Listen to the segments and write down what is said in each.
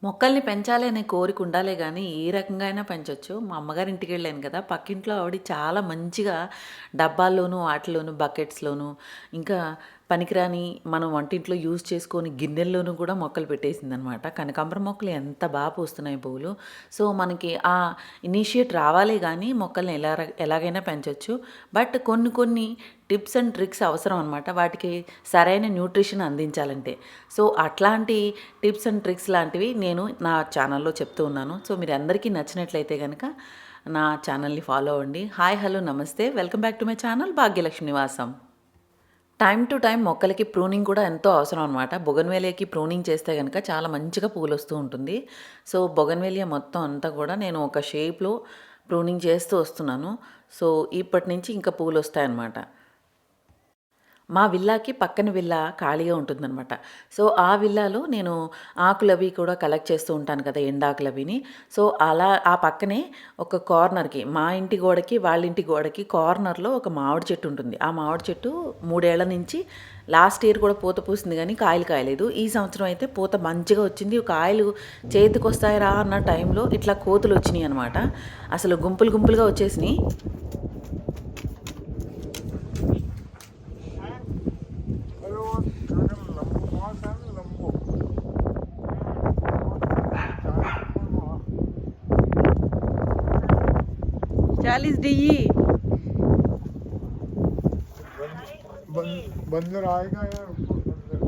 మొక్కల్ని పెంచాలి అనే కోరిక ఉండాలే గానీ, ఏ రకంగా అయినా పెంచొచ్చు. మా అమ్మగారి ఇంటికెళ్ళాను కదా! పక్కింట్లో ఆవిడ చాలా మంచిగా డబ్బాల్లోనూ, వాటిలోనూ, బకెట్స్‌లోనూ ఇంకా పనికిరాని మనం వంటింట్లో యూజ్ చేసుకొని గిన్నెల్లోనూ కూడా మొక్కలు పెట్టేసిందనమాట. కనకాంబరం మొక్కలు ఎంత పూస్తున్నాయి పువ్వులు. సో, మనకి ఆ ఇనిషియేట్ రావాలే గానీ, మొక్కల్ని ఎలాగైనా పెంచొచ్చు. బట్ కొన్ని కొన్ని టిప్స్ అండ్ ట్రిక్స్ అవసరం అనమాట. వాటికి సరైన న్యూట్రిషన్ అందించాలంటే. సో, అట్లాంటి టిప్స్ అండ్ ట్రిక్స్ లాంటివి నేను నా ఛానల్‌లో చెప్తూ ఉన్నాను. సో, మీరందరికీ నచ్చినట్లయితే గనక నా ఛానల్‌ని ఫాలో అవ్వండి. హాయ్, హలో, నమస్తే. Welcome back to my channel Bhagyalakshmi నివాసం. టైమ్ టు టైమ్ మొక్కలకి ప్రూనింగ్ కూడా ఎంతో అవసరం అనమాట. బొగన్‌వేలియాకి ప్రూనింగ్ చేస్తే గనక చాలా మంచిగా పూలొస్తూ ఉంటుంది. సో, బొగన్‌వేలియా మొత్తం అంతా కూడా నేను ఒక షేప్‌లో ప్రూనింగ్ చేస్తూ వస్తున్నాను. సో, ఇప్పటి నుంచి ఇంకా పూలొస్తాయన్నమాట. మా విల్లాకి పక్కన విల్లా ఖాళీగా ఉంటుందనమాట. సో, ఆ విల్లాలో నేను ఆకులవి కూడా కలెక్ట్ చేస్తూ ఉంటాను కదా! ఎండాకులవిని. సో, అలా ఆ పక్కనే ఒక కార్నర్‌కి మా ఇంటి గోడకి, వాళ్ళ ఇంటి గోడకి కార్నర్‌లో ఒక మామిడి చెట్టు ఉంటుంది. ఆ మామిడి చెట్టు 3 ఏళ్ల నుంచి లాస్ట్ ఇయర్ కూడా పూత పూసింది గానీ కాయలు కాయలేదు. ఈ సంవత్సరం అయితే పూత మంచిగా వచ్చింది. కాయలు చేతికొస్తాయిరా అన్న టైంలో ఇట్లా కోతులొచ్చినియి అనమాట. అసలు గుంపులు గుంపులుగా వచ్చేసినియి. चालीस डी बंदर आएगा यार ऊपर बंदर।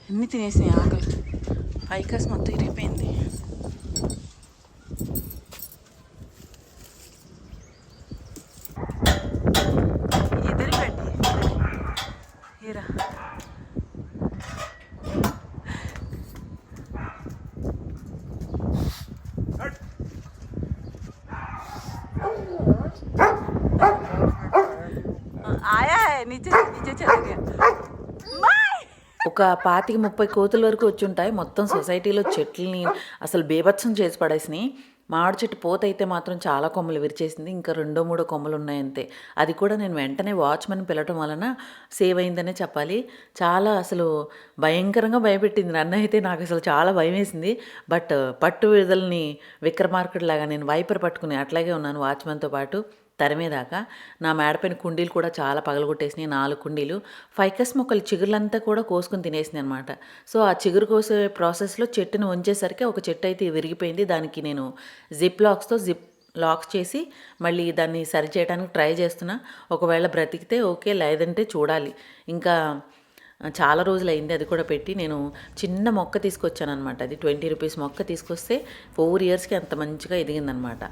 అన్నీ తినేసినాయి ఆకలి. ఫైకస్ మొత్తం ఇరిగిపోయింది. ఇద్దరి పెట్టి హీరా ఆయా नीचे नीचे चला गया. ఒక 25, 30 కోతుల వరకు వచ్చుంటాయి. మొత్తం సొసైటీలో చెట్లని అసలు బీభత్సం చేసి పడేసినాయి. మామిడి చెట్టు పోతయితే మాత్రం చాలా కొమ్మలు విరిచేసింది. ఇంకా రెండో మూడో కొమ్మలు ఉన్నాయంతే. అది కూడా నేను వెంటనే వాచ్‌మెన్ పిలవటం వలన సేవ్ అయిందనే చెప్పాలి. చాలా అసలు భయంకరంగా భయపెట్టింది నన్నయితే. నాకసలు చాలా భయమేసింది. బట్ పట్టు విడుదలని విక్రమార్కుడిలాగా నేను వైపర్ పట్టుకుని అట్లాగే ఉన్నాను వాచ్‌మెన్‌తో పాటు. తరిమేదాకా నా మేడపైన కుండీలు కూడా చాలా పగలగొట్టేసినాయి. 4 కుండీలు. ఫైకస్ మొక్కలు చిగుర్లంతా కూడా కోసుకొని తినేసినాయి అనమాట. సో, ఆ చిగురు కోసే ప్రాసెస్‌లో చెట్టుని వంచేసరికి ఒక చెట్టు అయితే విరిగిపోయింది. దానికి నేను జిప్ లాక్స్ చేసి మళ్ళీ దాన్ని సరిచేయడానికి ట్రై చేస్తున్నా. ఒకవేళ బ్రతికితే ఓకే, లేదంటే చూడాలి. ఇంకా చాలా రోజులయింది అది కూడా పెట్టి. నేను చిన్న మొక్క తీసుకొచ్చాననమాట. అది 20 రూపీస్ మొక్క తీసుకొస్తే 4 ఇయర్స్‌కి అంత మంచిగా ఎదిగిందనమాట.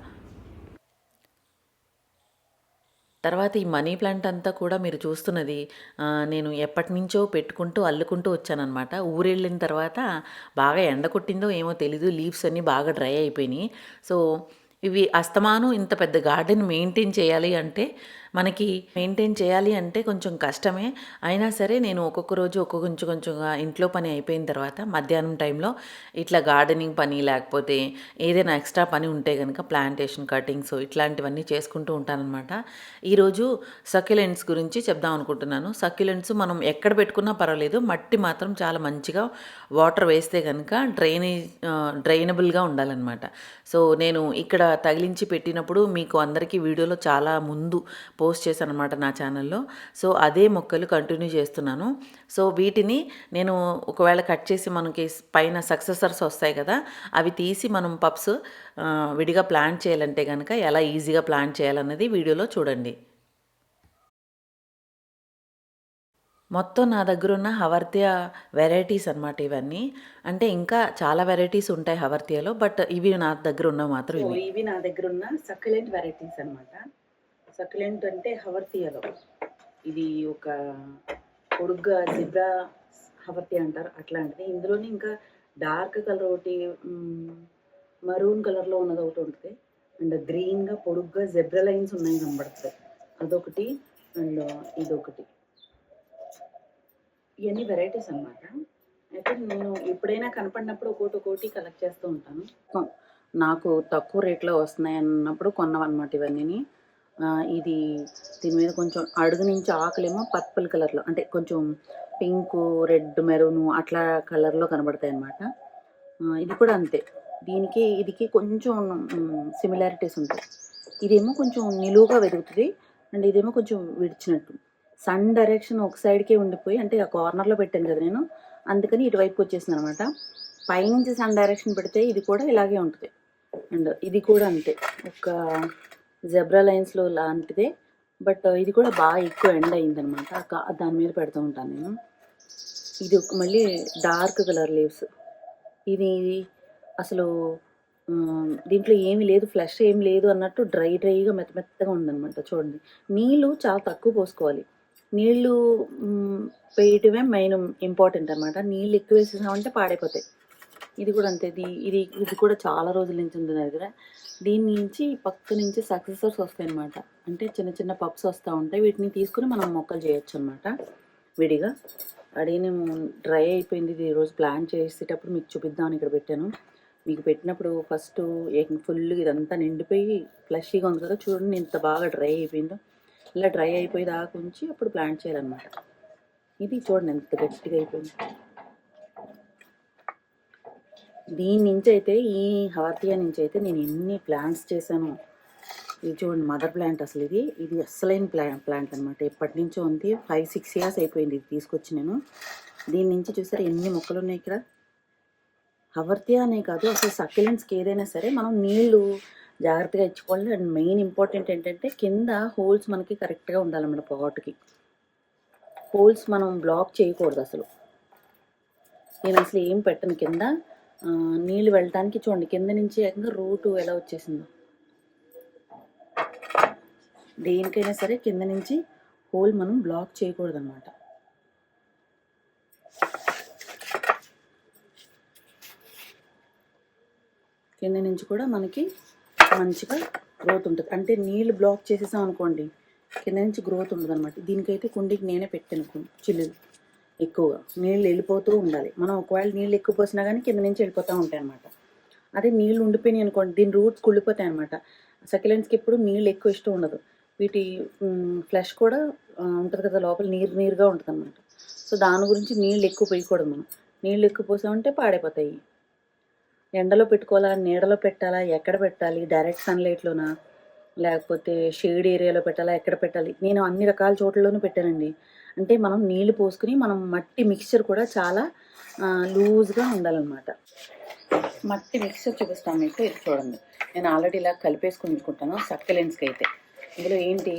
తర్వాత ఈ మనీ ప్లాంట్ అంతా కూడా మీరు చూస్తున్నది నేను ఎప్పటినుంచో పెట్టుకుంటూ, అల్లుకుంటూ వచ్చాననమాట. ఊరెళ్ళిన తర్వాత బాగా ఎండ కొట్టిందో ఏమో తెలీదు. లీవ్స్ అన్నీ బాగా డ్రై అయిపోయినాయి. సో, ఇవి అస్తమానం ఇంత పెద్ద గార్డెన్ మెయింటైన్ చేయాలి అంటే కొంచెం కష్టమే. అయినా సరే నేను ఒక్కొక్క రోజు కొంచెం కొంచెంగా ఇంట్లో పని అయిపోయిన తర్వాత మధ్యాహ్నం టైంలో ఇట్లా గార్డెనింగ్ పని లేకపోతే ఏదైనా ఎక్స్ట్రా పని ఉంటే కనుక ప్లాంటేషన్, కటింగ్స్ ఇట్లాంటివన్నీ చేసుకుంటూ ఉంటానన్నమాట. ఈరోజు సక్యులెంట్స్ గురించి చెప్దాం అనుకుంటున్నాను. సక్యులెంట్స్ మనం ఎక్కడ పెట్టుకున్నా పర్వాలేదు. మట్టి మాత్రం చాలా మంచిగా వాటర్ వేస్తే కనుక డ్రైనబుల్గా ఉండాలన్నమాట. సో, నేను ఇక్కడ తగిలించి పెట్టినప్పుడు మీకు అందరికీ వీడియోలో చాలా ముందు పోస్ట్ చేశాను అనమాట నా ఛానల్లో. సో, అదే మొక్కలు కంటిన్యూ చేస్తున్నాను. సో, వీటిని నేను ఒకవేళ కట్ చేసి మనకి పైన సక్సెసర్స్ వస్తాయి కదా, అవి తీసి మనం పప్స్ విడిగా ప్లాంట్ చేయాలంటే కనుక ఎలా ఈజీగా ప్లాంట్ చేయాలన్నది వీడియోలో చూడండి. మొత్తం నా దగ్గరున్న హవర్తియా వెరైటీస్ అనమాట ఇవన్నీ. అంటే ఇంకా చాలా వెరైటీస్ ఉంటాయి హవర్తియాలో. బట్ ఇవి నా దగ్గర ఉన్నవి మాత్రం ఇవి. ఇవి నా దగ్గరున్న సక్యులెంట్ వెరైటీస్ అనమాట. సక్యులెంట్ అంటే హవర్తియాలో ఇది ఒక పొడుగ్గా జిబ్రా హవర్తియా అంటారు అట్లాంటిది. ఇందులోనే ఇంకా డార్క్ కలర్ ఒకటి, మరూన్ కలర్లో ఉన్నది ఒకటి ఉంటుంది. అండ్ గ్రీన్గా పొడుగ్గా జెబ్రా లైన్స్ ఉన్నాయి కనబడుతుంది, అదొకటి. అండ్ ఇదొకటి. ఇవన్నీ వెరైటీస్ అనమాట. అయితే నేను ఎప్పుడైనా కనపడినప్పుడు ఒక్కోటి కలెక్ట్ చేస్తూ ఉంటాను. నాకు తక్కువ రేట్లో వస్తున్నాయి అన్నప్పుడు కొన్నవన్నమాట ఇవన్నీని. ఇది దీని మీద కొంచెం అడుగు నుంచి ఆకులేమో పర్పుల్ కలర్లో, అంటే కొంచెం పింకు, రెడ్, మెరూను అట్లా కలర్‌లో కనబడతాయి అన్నమాట. ఇది కూడా అంతే. దీనికి, ఇదికి కొంచెం సిమిలారిటీస్ ఉంటాయి. ఇదేమో కొంచెం నిలువుగా వెలుగుతది. అండ్ ఇదేమో కొంచెం విడిచినట్టు. సన్ డైరెక్షన్ ఒక సైడ్‌కే ఉండిపోయి అంటే ఆ కార్నర్‌లో పెట్టాను కదా నేను. అందుకని ఇటువైపుకి వచ్చేసిందనమాట. పైనుంచి సన్ డైరెక్షన్ పెడితే ఇది కూడా ఇలాగే ఉంటది. అండ్ ఇది కూడా అంతే. ఒక జెబ్రా లైన్స్‌లో లాంటిదే. బట్ ఇది కూడా బాగా ఎక్కువ ఎండ్ అయిందనమాట. దాని మీద పెడుతూ ఉంటాను నేను. ఇది మళ్ళీ డార్క్ కలర్ లీవ్స్. ఇది అసలు దీంట్లో ఏమీ లేదు, ఫ్లష్ ఏమి లేదు అన్నట్టు డ్రైగా మెత్తగా ఉందనమాట. చూడండి, నీళ్ళు చాలా తక్కువ పోసుకోవాలి. నీళ్ళు వేయటమే మెయిన్ ఇంపార్టెంట్ అనమాట. నీళ్ళు ఎక్కువ వేసేసామంటే పాడైపోతాయి. ఇది కూడా అంతే. ఇది కూడా చాలా రోజుల నుంచి ఉంది నా దగ్గర. దీని నుంచి పక్క నుంచి సక్సెసర్స్ వస్తాయి అనమాట. అంటే చిన్న చిన్న పప్స్ వస్తూ ఉంటాయి. వీటిని తీసుకుని మనం మొక్కలు చేయొచ్చు అనమాట విడిగా. అడిగినేమో డ్రై అయిపోయింది. ఇది ఈరోజు ప్లాన్ చేసేటప్పుడు మీకు చూపిద్దామని ఇక్కడ పెట్టాను. మీకు పెట్టినప్పుడు ఫస్ట్ ఫుల్ ఇదంతా నిండిపోయి ఫ్లషీగా ఉంది కదా, చూడండి ఇంత బాగా డ్రై అయిపోయిందో. ఇలా డ్రై అయిపోయి దాకా ఉంచి అప్పుడు ప్లాంట్ చేయాలన్నమాట. ఇది చూడండి ఎంత గట్టిగా అయిపోయింది. దీని నుంచి అయితే, ఈ హవర్తియా నుంచి అయితే నేను ఎన్ని ప్లాంట్స్ చేశాను. ఇది చూడండి మదర్ ప్లాంట్. అసలు ఇది అస్సలైన ప్లాంట్ అనమాట. ఎప్పటి నుంచో ఉంది. 5-6 ఇయర్స్ అయిపోయింది ఇది తీసుకొచ్చి నేను. దీని నుంచి చూసారా ఎన్ని మొక్కలు ఉన్నాయి ఇక్కడ. హవర్తియా అనే కాదు, అసలు సక్యులెంట్స్కి ఏదైనా సరే మనం నీళ్లు జాగ్రత్తగా ఇచ్చుకోవాలి. అండ్ మెయిన్ ఇంపార్టెంట్ ఏంటంటే కింద హోల్స్ మనకి కరెక్ట్గా ఉండాలన్నమాట. పాట్కి హోల్స్ మనం బ్లాక్ చేయకూడదు అసలు. నేను అసలు ఏం పెట్టను కింద. నీళ్ళు వెళ్ళటానికి చూడండి కింద నుంచి ఏకంగా రూటు ఎలా వచ్చేసిందో. దేనికైనా సరే కింద నుంచి హోల్ మనం బ్లాక్ చేయకూడదు అనమాట. కింద నుంచి కూడా మనకి మంచిగా గ్రోత్ ఉంటుంది. అంటే నీళ్ళు బ్లాక్ చేసేసాం అనుకోండి కింద నుంచి గ్రోత్ ఉండదు అనమాట. దీనికైతే కుండీకి నేనే పెట్టాను చిల్లులు. ఎక్కువగా నీళ్ళు వెళ్ళిపోతూ ఉండాలి. మనం ఒకవేళ నీళ్ళు ఎక్కువ పోసినా కానీ కింద నుంచి వెళ్ళిపోతూ ఉంటాయి అనమాట. అదే నీళ్ళు ఉండిపోయినాయి అనుకోండి దీని రూట్స్ కుళ్ళిపోతాయి అనమాట. సక్యులెంట్స్కి ఎప్పుడు నీళ్ళు ఎక్కువ ఇష్టం ఉండదు. వీటి ఫ్లష్ కూడా ఉంటుంది కదా లోపల నీరుగా ఉంటుంది అనమాట. సో దాని గురించి నీళ్ళు ఎక్కువ పోయకూడదు. మనం నీళ్ళు ఎక్కువ పోసామంటే పాడైపోతాయి. ఎండలో పెట్టుకోవాలా, నీడలో పెట్టాలా, ఎక్కడ పెట్టాలి, డైరెక్ట్ సన్లైట్లోనా లేకపోతే షేడ్ ఏరియాలో పెట్టాలా, ఎక్కడ పెట్టాలి, నేను అన్ని రకాల చోట్లలోనూ పెట్టానండి. అంటే మనం నీళ్లు పోసుకుని మనం మట్టి మిక్చర్ కూడా చాలా లూజ్గా ఉండాలన్నమాట. మట్టి మిక్చర్ చూపిస్తాను మీకు. ఇది చూడండి నేను ఆల్రెడీ ఇలా కలిపేసుకుని ఉంచుకుంటాను సక్యులెంట్స్కి అయితే. ఇందులో ఏంటి,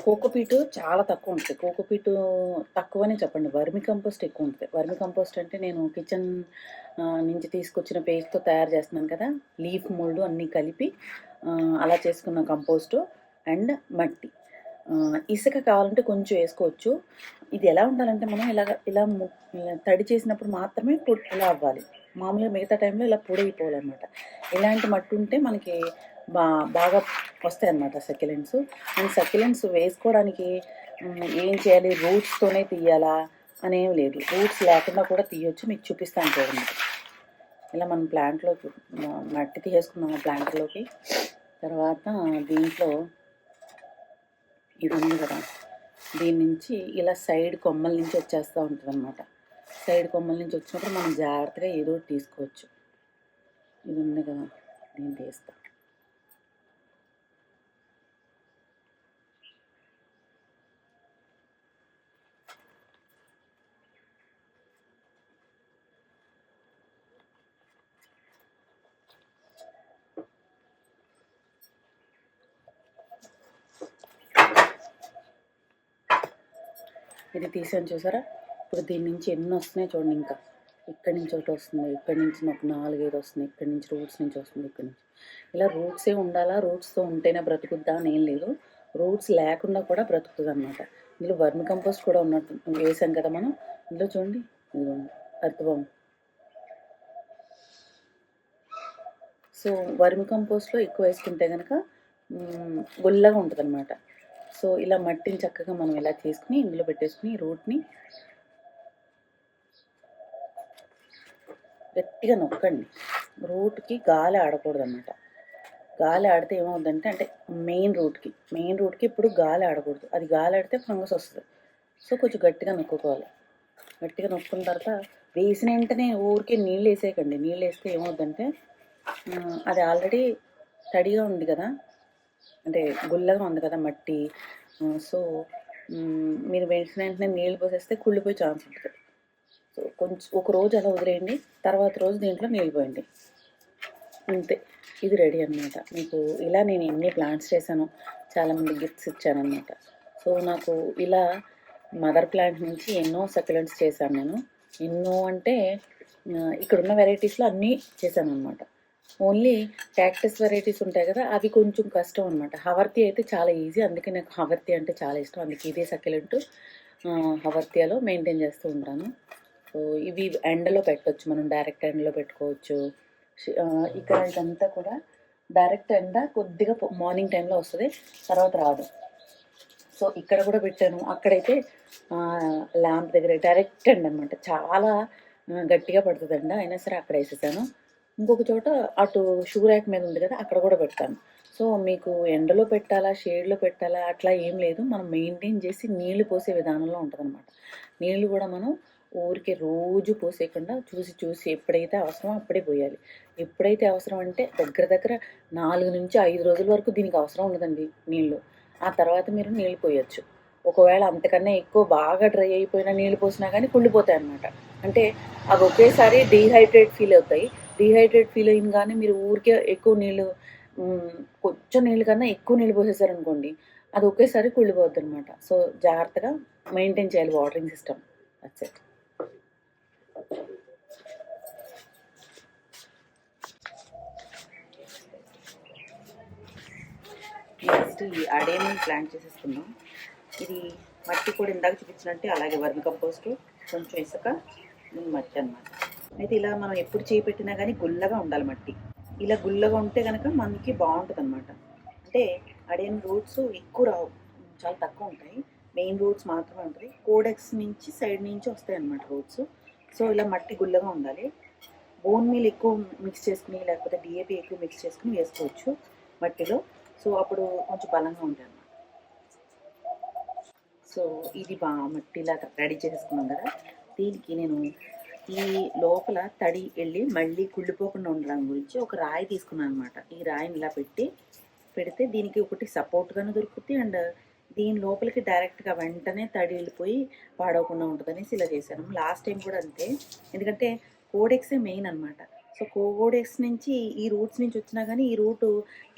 కోకోపీటు చాలా తక్కువ ఉంటుంది. కోకోపీటు తక్కువనే చెప్పండి, వర్మి కంపోస్ట్ ఎక్కువ ఉంటుంది. వర్మి కంపోస్ట్ అంటే నేను కిచెన్ నుంచి తీసుకొచ్చిన పేస్ట్తో తయారు చేస్తున్నాను కదా, లీఫ్ మోల్డ్ అన్నీ కలిపి అలా చేసుకున్న కంపోస్టు అండ్ మట్టి. ఇసుక కావాలంటే కొంచెం వేసుకోవచ్చు. ఇది ఎలా ఉండాలంటే మనం ఇలా తడి చేసినప్పుడు మాత్రమే ఇలా అవ్వాలి. మామూలుగా మిగతా టైంలో ఇలా పొడి అయిపోవాలన్నమాట. ఇలాంటి మట్టి ఉంటే మనకి బాగా వస్తాయి అన్నమాట సక్యులెంట్స్. అండ్ సక్యులెంట్స్ వేసుకోవడానికి ఏం చేయాలి, రూట్స్తోనే తీయాలా అనేం లేదు, రూట్స్ లేకుండా కూడా తీయొచ్చు. మీకు చూపిస్తాను చూడండి. ఇలా మనం ప్లాంట్లోకి మట్టి తీసేసుకున్నాము ప్లాంట్లోకి. తర్వాత దీంట్లో ఇది ఉంది కదా, దీని నుంచి ఇలా సైడ్ కొమ్మల నుంచి వచ్చేస్తూ ఉంటుంది అనమాట. సైడ్ కొమ్మల నుంచి వచ్చినప్పుడు మనం జాగ్రత్తగా ఏదో ఒకటి తీసుకోవచ్చు. ఇది ఉంది కదా, నేను తీస్తాను. ఇది తీసాను చూసారా. ఇప్పుడు దీని నుంచి ఎన్ని వస్తున్నాయి చూడండి. ఇంకా ఇక్కడి నుంచి ఒకటి వస్తుంది, ఇక్కడి నుంచి నాకు 4-5 వస్తున్నాయి, ఇక్కడి నుంచి రూట్స్ నుంచి వస్తుంది, ఇక్కడి నుంచి. ఇలా రూట్సే ఉండాలా, రూట్స్తో ఉంటేనే బ్రతుకుద్దా అని ఏం లేదు, రూట్స్ లేకుండా కూడా బ్రతుకుతుంది అనమాట. ఇందులో వర్మి కంపోస్ట్ కూడా ఉన్నట్టు వేసాం కదా మనం. ఇందులో చూడండి ఇదిగోండి అర్థవం. సో వర్మి కంపోస్ట్లో ఎక్కువ వేసుకుంటే కనుక గుల్లగా ఉంటుంది అనమాట. సో ఇలా మట్టిని చక్కగా మనం ఇలా తీసుకుని ఇందులో పెట్టేసుకుని రూట్ని గట్టిగా నొక్కండి. రూట్కి గాలి ఆడకూడదు అన్నమాట. గాలి ఆడితే ఏమవుతుందంటే, అంటే మెయిన్ రూట్కి ఇప్పుడు గాలి ఆడకూడదు. అది గాలి ఆడితే ఫంగస్ వస్తుంది. సో కొంచెం గట్టిగా నొక్కుకోవాలి. గట్టిగా నొక్కున్న తర్వాత వేసిన వెంటనే ఊరికే నీళ్ళు వేసేయకండి. నీళ్ళు వేస్తే ఏమవుద్దంటే అది ఆల్రెడీ తడిగా ఉంది కదా, అంటే గుల్లగా ఉంది కదా మట్టి. సో మీరు వేసిన వెంటనే నీళ్ళు పోసేస్తే కుళ్ళిపోయే ఛాన్స్ ఉంటుంది. సో కొంచెం ఒక రోజు అలా వదిలేయండి, తర్వాత రోజు దీంట్లో నీళ్ళు పోయండి, అంతే. ఇది రెడీ అనమాట. మీకు ఇలా నేను ఎన్ని ప్లాంట్స్ చేశాను, చాలామంది గిఫ్ట్స్ ఇచ్చానమాట. సో నాకు ఇలా మదర్ ప్లాంట్ నుంచి ఎన్నో సక్యులెంట్స్ చేశాను నేను. ఎన్నో అంటే ఇక్కడున్న వెరైటీస్లో అన్నీ చేశాను అనమాట. ఓన్లీ క్యాక్టస్ వెరైటీస్ ఉంటాయి కదా, అవి కొంచెం కష్టం అనమాట. హవర్తి అయితే చాలా ఈజీ, అందుకే నాకు హవర్తి అంటే చాలా ఇష్టం. అందుకే ఇదే సక్యులెంట్ హవర్తియాలో మెయింటైన్ చేస్తూ ఉంటాను. సో ఇవి ఎండలో పెట్టవచ్చు, మనం డైరెక్ట్ ఎండలో పెట్టుకోవచ్చు. ఇక్కడ ఇదంతా కూడా డైరెక్ట్ ఎండ కొద్దిగా మార్నింగ్ టైంలో వస్తుంది, తర్వాత రాదు. సో ఇక్కడ కూడా పెట్టాను. అక్కడైతే ల్యాంప్ దగ్గర డైరెక్ట్ ఎండ అనమాట, చాలా గట్టిగా పడుతుంది ఎండ, అయినా సరే అక్కడ వేసేసాను. ఇంకొక చోట అటు షూ ర్యాక్ మీద ఉంది కదా, అక్కడ కూడా పెడతాను. సో మీకు ఎండలో పెట్టాలా షేడ్లో పెట్టాలా అట్లా ఏం లేదు, మనం మెయింటైన్ చేసి నీళ్లు పోసే విధానంలో ఉంటుంది అనమాట. నీళ్లు కూడా మనం ఊరికే రోజు పోసేయకుండా చూసి చూసి ఎప్పుడైతే అవసరమో అప్పుడే పోయాలి. ఎప్పుడైతే అవసరం అంటే దగ్గర 4 నుంచి 5 రోజుల వరకు దీనికి అవసరం ఉండదండి నీళ్ళు. ఆ తర్వాత మీరు నీళ్ళు పోయొచ్చు. ఒకవేళ అంతకన్నా ఎక్కువ బాగా డ్రై అయిపోయిన నీళ్ళు పోసినా కానీ కుళ్ళిపోతాయి అన్నమాట. అంటే అవి ఒకేసారి డీహైడ్రేట్ ఫీల్ అవుతాయి. డీహైడ్రేట్ ఫీల్ అయిన కానీ మీరు ఊరికే ఎక్కువ నీళ్ళు, కొంచెం నీళ్ళు కన్నా ఎక్కువ నీళ్ళు పోసేసారనుకోండి, అది ఒకేసారి కుళ్ళిపోద్ది అనమాట. సో జాగ్రత్తగా మెయింటైన్ చేయాలి watering system. That's it. Next ఈ అడేనియం ప్లాంట్ చేసేసుకుందాం. ఇది మట్టి కూడా ఇందాక చూపించినట్టే అలాగే వర్మి కంపోస్ట్, కొంచెం ఇసుక, మట్టి అన్నమాట. అయితే ఇలా మనం ఎప్పుడు చేయి పెట్టినా కానీ గుల్లగా ఉండాలి మట్టి. ఇలా గుల్లగా ఉంటే కనుక మనకి బాగుంటుంది అనమాట. అంటే అడేనియం రూట్స్ ఎక్కువ రావు, చాలా తక్కువ ఉంటాయి. మెయిన్ రూట్స్ మాత్రమే ఉంటుంది. కోడెక్స్ నుంచి సైడ్ నుంచి వస్తాయి అన్నమాట రూట్స్. సో ఇలా మట్టి గుల్లగా ఉండాలి. బోన్ మీల్ ఎక్కువ మిక్స్ చేసుకుని లేకపోతే డిఏపి ఎక్కువ మిక్స్ చేసుకుని వేసుకోవచ్చు మట్టిలో. సో అప్పుడు కొంచెం బలంగా ఉంటుంది అన్నమాట. సో ఇది మట్టిలా రెడీ చేసుకున్నాం కదా, దీనికి నేను ఈ లోపల తడి వెళ్ళి మళ్ళీ కుళ్ళిపోకుండా ఉండడం గురించి ఒక రాయి తీసుకున్నాను అనమాట. ఈ రాయిని ఇలా పెడితే దీనికి ఒకటి సపోర్ట్గానే దొరుకుతుంది, అండ్ దీని లోపలికి డైరెక్ట్గా వెంటనే తడి వెళ్ళిపోయి పాడవకుండా ఉంటుంది అనేసి ఇలా చేశాను. లాస్ట్ టైం కూడా అంతే, ఎందుకంటే కోడెక్సే మెయిన్ అనమాట. సో కోడెక్స్ నుంచి ఈ రూట్స్ నుంచి వచ్చినా కానీ ఈ రూటు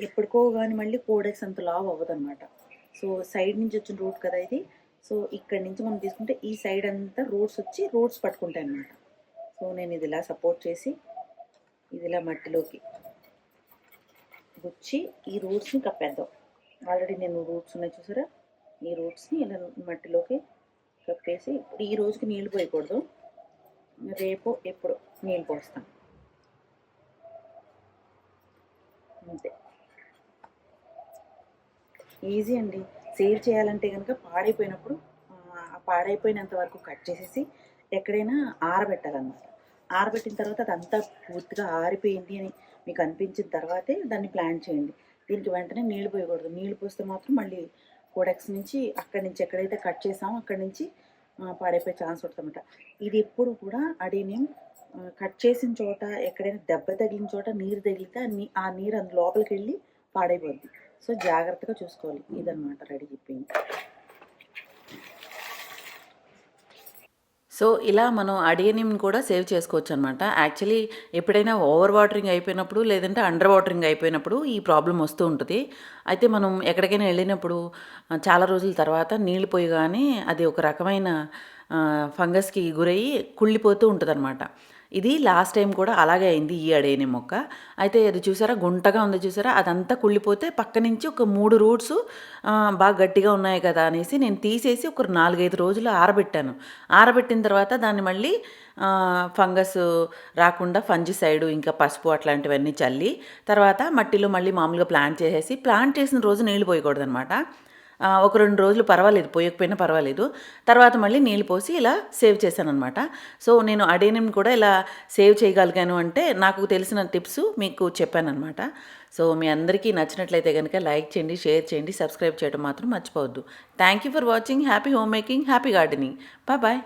ఎప్పటికో కానీ మళ్ళీ కోడెక్స్ అంత లావ్ అవ్వదు అనమాట. సో సైడ్ నుంచి వచ్చిన రూట్ కదా ఇది. సో ఇక్కడి నుంచి మనం తీసుకుంటే ఈ సైడ్ అంతా రూట్స్ వచ్చి రూట్స్ పట్టుకుంటాయి అన్నమాట. సో నేను ఇది ఇలా సపోర్ట్ చేసి ఇది ఇలా మట్టిలోకి గుచ్చి ఈ రూట్స్ని కప్పేద్దాం. ఆల్రెడీ నేను రూట్స్ ఉన్నాయి చూసారా, ఈ రూట్స్ని ఇలా మట్టిలోకి కప్పేసి ఇప్పుడు ఈ రోజుకి నీళ్ళు పోయకూడదు, రేపు ఎప్పుడు నీళ్ళు పోస్తాం అంతే. ఈజీ అండి. సేవ్ చేయాలంటే కనుక పాడైపోయినప్పుడు పాడైపోయినంత వరకు కట్ చేసేసి ఎక్కడైనా ఆరబెట్టాలన్నమాట. ఆరబెట్టిన తర్వాత అదంతా పూర్తిగా ఆరిపోయింది అని మీకు అనిపించిన తర్వాతే దాన్ని ప్లాంట్ చేయండి. దీనికి వెంటనే నీళ్ళు పోయకూడదు. నీళ్ళు పోస్తే మాత్రం మళ్ళీ కోడెక్స్ నుంచి అక్కడి నుంచి ఎక్కడైతే కట్ చేసామో అక్కడి నుంచి పాడైపోయే ఛాన్స్ ఉంటుంది అన్నమాట. ఇది ఎప్పుడు కూడా అడేనియం కట్ చేసిన చోట ఎక్కడైనా దెబ్బ తగిలిన చోట నీరు తగిలితే ఆ నీరు అందు లోపలికి వెళ్ళి పాడైపోద్ది. సో జాగ్రత్తగా చూసుకోవాలి. ఇదన్నమాట రెడీ చెప్పింది. సో ఇలా మనం అడేనియం కూడా సేవ్ చేసుకోవచ్చు అనమాట. యాక్చువల్లీ ఎప్పుడైనా ఓవర్ వాటరింగ్ అయిపోయినప్పుడు లేదంటే అండర్ వాటరింగ్ అయిపోయినప్పుడు ఈ ప్రాబ్లం వస్తూ ఉంటుంది. అయితే మనం ఎక్కడికైనా వెళ్ళినప్పుడు చాలా రోజుల తర్వాత నీళ్ళు పోయగానే అది ఒక రకమైన ఫంగస్కి గురయ్యి కుళ్ళిపోతూ ఉంటుంది అనమాట. ఇది లాస్ట్ టైం కూడా అలాగే అయింది ఈ అడేనియం మొక్క. అయితే అది చూసారా గుంటగా ఉంది చూసారా, అదంతా కుళ్ళిపోతే పక్క నుంచి ఒక 3 రూట్స్ బాగా గట్టిగా ఉన్నాయి కదా అనేసి నేను తీసేసి ఒక 4-5 రోజులు ఆరబెట్టాను. ఆరబెట్టిన తర్వాత దాన్ని మళ్ళీ ఫంగస్ రాకుండా ఫంజిసైడ్ ఇంకా పసుపు అట్లాంటివన్నీ చల్లి తర్వాత మట్టిలో మళ్ళీ మామూలుగా ప్లాంట్ చేసిన రోజు నీళ్ళు పోయకూడదు అనమాట. ఒక 2 రోజులు పర్వాలేదు, పోయకపోయినా పర్వాలేదు. తర్వాత మళ్ళీ నీళ్ళు పోసి ఇలా సేవ్ చేశాను అనమాట. సో నేను అడేనియం కూడా ఇలా సేవ్ చేయగలిగాను అంటే నాకు తెలిసిన టిప్స్ మీకు చెప్పాను అనమాట. సో మీ అందరికీ నచ్చినట్లయితే కనుక లైక్ చేయండి, షేర్ చేయండి, సబ్స్క్రైబ్ చేయడం మాత్రం మర్చిపోవద్దు. Thank you for watching. Happy home making, happy gardening. Bye.